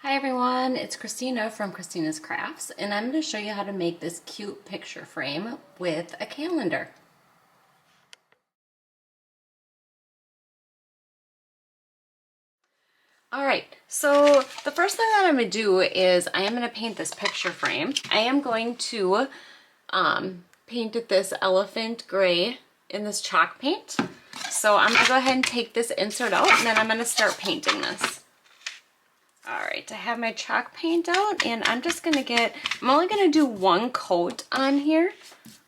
Hi everyone, it's Christina from Christina's Crafts, and I'm going to show you how to make this cute picture frame with a calendar. Alright, so the first thing that I'm going to do is I am going to paint this picture frame. I am going to paint it this elephant gray in this chalk paint. So I'm going to go ahead and take this insert out, and then I'm going to start painting this. Alright, I have my chalk paint out, and I'm only going to do one coat on here,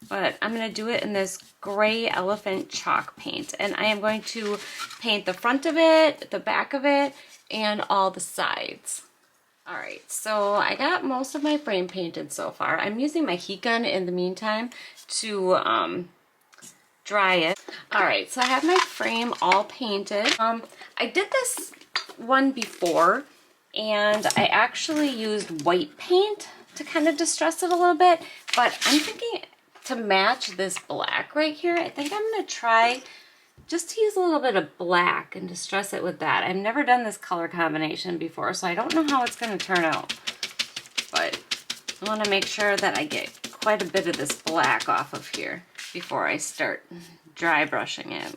but I'm going to do it in this gray elephant chalk paint. And I am going to paint the front of it, the back of it, and all the sides. Alright, so I got most of my frame painted so far. I'm using my heat gun in the meantime to dry it. Alright, so I have my frame all painted. I did this one before, and I actually used white paint to kind of distress it a little bit, but I'm thinking to match this black right here, I think I'm going to try just to use a little bit of black and distress it with that. I've never done this color combination before, so I don't know how it's going to turn out, but I want to make sure that I get quite a bit of this black off of here before I start dry brushing it.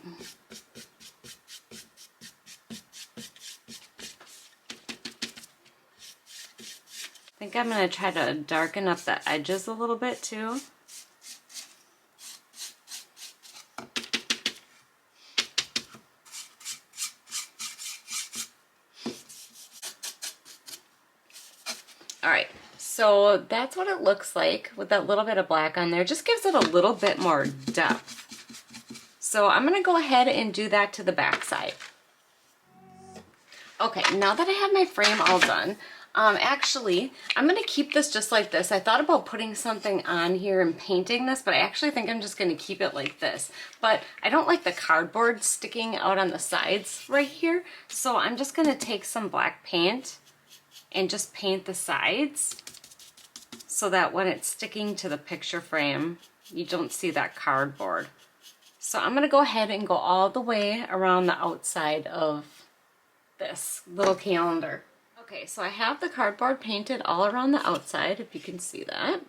I think I'm going to try to darken up the edges a little bit too. Alright, so that's what it looks like with that little bit of black on there. Just gives it a little bit more depth. So I'm going to go ahead and do that to the back side. Okay, now that I have my frame all done, actually, I'm going to keep this just like this. I thought about putting something on here and painting this, but I actually think I'm just going to keep it like this. But I don't like the cardboard sticking out on the sides right here, so I'm just going to take some black paint and just paint the sides so that when it's sticking to the picture frame, you don't see that cardboard. So I'm going to go ahead and go all the way around the outside of this little calendar. Okay, so I have the cardboard painted all around the outside, if you can see that.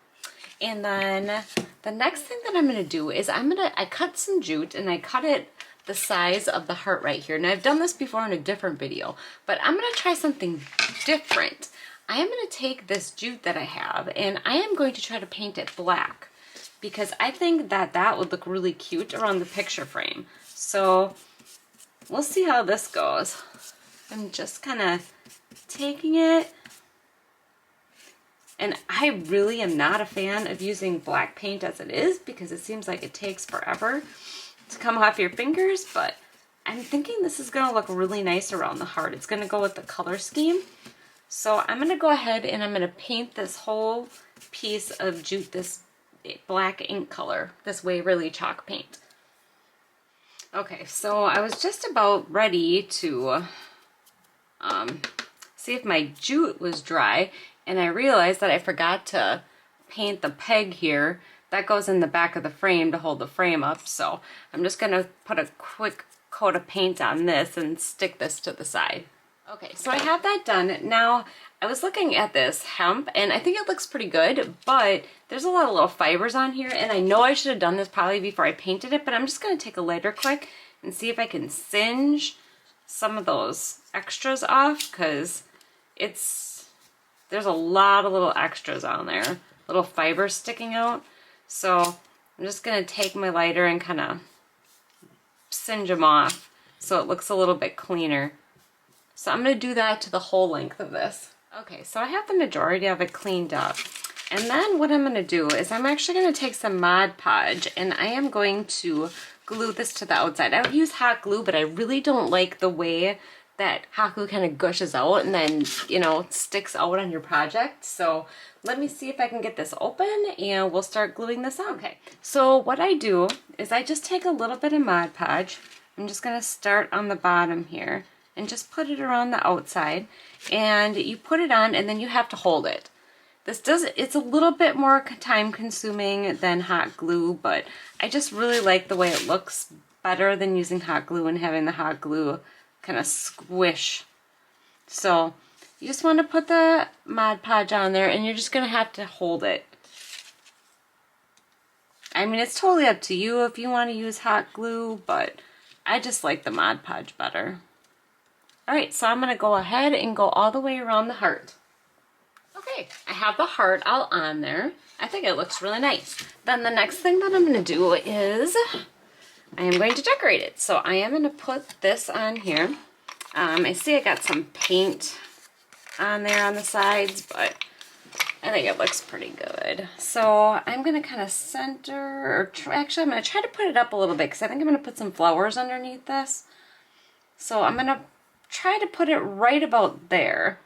And then the next thing that I'm going to do is I cut some jute, and I cut it the size of the heart right here. And I've done this before in a different video, but I'm going to try something different. I am going to take this jute that I have, and I am going to try to paint it black, because I think that that would look really cute around the picture frame. So we'll see how this goes. I'm just kind of taking it, and I really am not a fan of using black paint as it is, because it seems like it takes forever to come off your fingers, but I'm thinking this is going to look really nice around the heart. It's going to go with the color scheme. So I'm going to go ahead and I'm going to paint this whole piece of jute, this black ink color, this Waverly chalk paint. Okay, so I was just about ready to see if my jute was dry, and I realized that I forgot to paint the peg here that goes in the back of the frame to hold the frame up. So I'm just going to put a quick coat of paint on this and stick this to the side. Okay, so I have that done. Now, I was looking at this hemp, and I think it looks pretty good, but there's a lot of little fibers on here, and I know I should have done this probably before I painted it, but I'm just going to take a lighter quick and see if I can singe some of those extras off, because there's a lot of little extras on there, little fibers sticking out. So I'm just going to take my lighter and kind of singe them off so it looks a little bit cleaner. So I'm going to do that to the whole length of this. Okay, so I have the majority of it cleaned up. And then what I'm going to do is I'm actually going to take some Mod Podge, and I am going to glue this to the outside. I would use hot glue, but I really don't like the way that hot glue kind of gushes out and then, you know, sticks out on your project. So let me see if I can get this open, and we'll start gluing this on. Okay, so what I do is I just take a little bit of Mod Podge. I'm just going to start on the bottom here and just put it around the outside, and you put it on, and then you have to hold it. It's a little bit more time consuming than hot glue, but I just really like the way it looks better than using hot glue and having the hot glue kind of squish. So You just want to put the Mod Podge on there, and you're just going to have to hold it. I mean, it's totally up to you if you want to use hot glue, but I just like the Mod Podge better. Alright, so I'm going to go ahead and go all the way around the heart. Okay, I have the heart all on there. I think it looks really nice. Then the next thing that I'm going to do is I am going to decorate it. So I am going to put this on here. I see I got some paint on there on the sides, but I think it looks pretty good. So I'm going to kind of center, or actually I'm going to try to put it up a little bit because I think I'm going to put some flowers underneath this. So I'm going to try to put it right about there.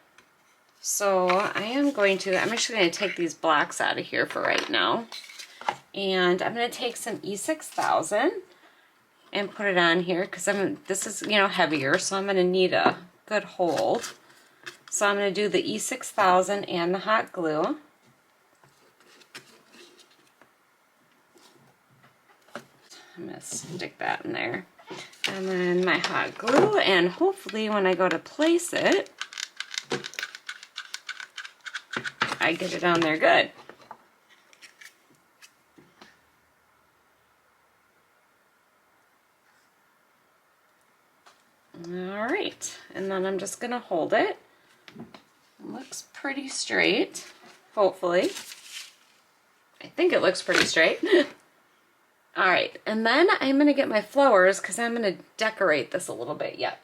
So I'm actually going to take these blocks out of here for right now. And I'm going to take some E6000 and put it on here because this is, heavier, so I'm going to need a good hold. So I'm going to do the E6000 and the hot glue. I'm going to stick that in there. And then my hot glue, and hopefully when I go to place it, I get it on there good. All right, and then I'm just gonna hold it. It looks pretty straight, hopefully. I think it looks pretty straight. All right, and then I'm gonna get my flowers because I'm gonna decorate this a little bit yet.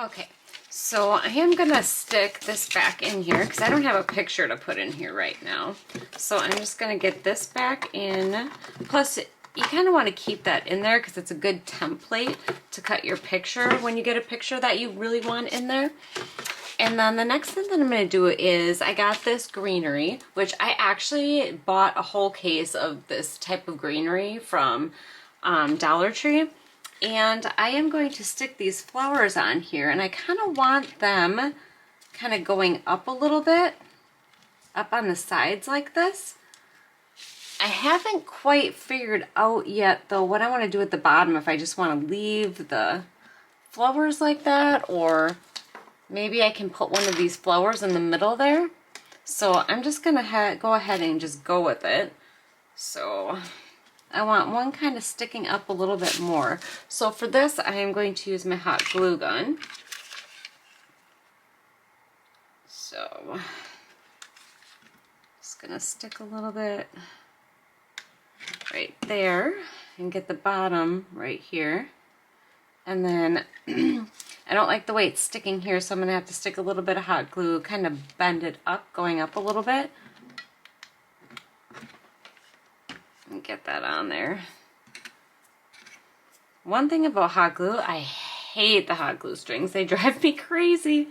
Okay, so I am gonna stick this back in here because I don't have a picture to put in here right now. So I'm just gonna get this back in. Plus, you kind of want to keep that in there because it's a good template to cut your picture when you get a picture that you really want in there. And then the next thing that I'm going to do is I got this greenery, which I actually bought a whole case of this type of greenery from Dollar Tree. And I am going to stick these flowers on here, and I kind of want them kind of going up a little bit, up on the sides like this. I haven't quite figured out yet though what I want to do at the bottom, if I just want to leave the flowers like that, or maybe I can put one of these flowers in the middle there. So I'm just going to go ahead and just go with it. So I want one kind of sticking up a little bit more. So for this I am going to use my hot glue gun. So just going to stick a little bit right there and get the bottom right here. And then I don't like the way it's sticking here, so I'm going to have to stick a little bit of hot glue, kind of bend it up, going up a little bit. And get that on there. One thing about hot glue, I hate the hot glue strings. They drive me crazy.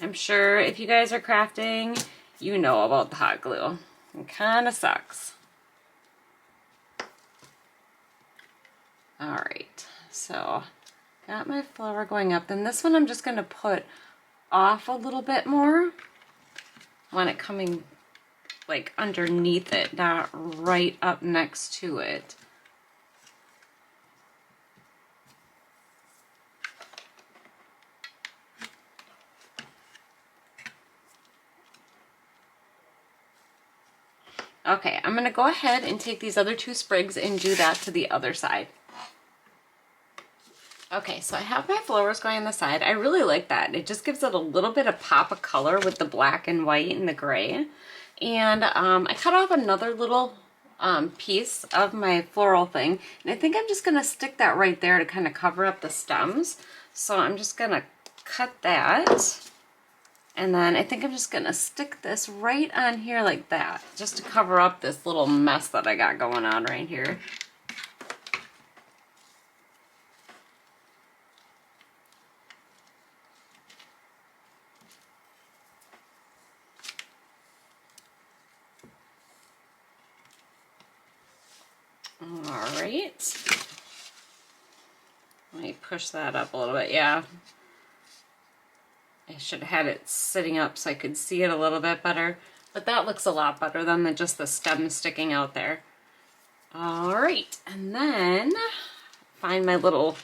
I'm sure if you guys are crafting, you know about the hot glue. It kind of sucks. Alright, so got my flower going up. Then this one I'm just going to put off a little bit more. I want it coming like underneath it, not right up next to it. Okay, I'm going to go ahead and take these other two sprigs and do that to the other side. Okay, so I have my flowers going on the side. I really like that. It just gives it a little bit of pop of color with the black and white and the gray. And I cut off another little piece of my floral thing. And I think I'm just going to stick that right there to kind of cover up the stems. So I'm just going to cut that. And then I think I'm just going to stick this right on here like that, just to cover up this little mess that I got going on right here. All right. Let me push that up a little bit. Yeah. I should have had it sitting up so I could see it a little bit better. But that looks a lot better than just the stem sticking out there. All right. And then find my little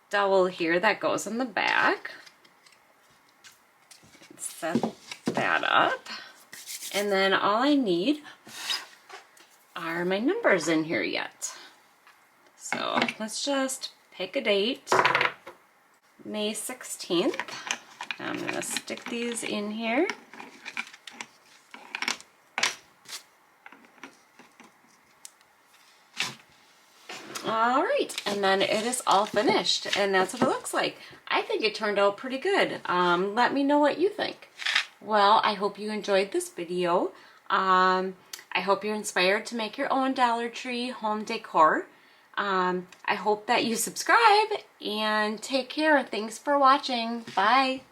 dowel here that goes in the back. set that up. And then all I need are my numbers in here yet. So let's just pick a date. May 16th. I'm gonna stick these in here. All right, and then it is all finished, and that's what it looks like. I think it turned out pretty good. Let me know what you think. Well, I hope you enjoyed this video. I hope you're inspired to make your own Dollar Tree home decor. I hope that you subscribe, and take care. Thanks for watching. Bye.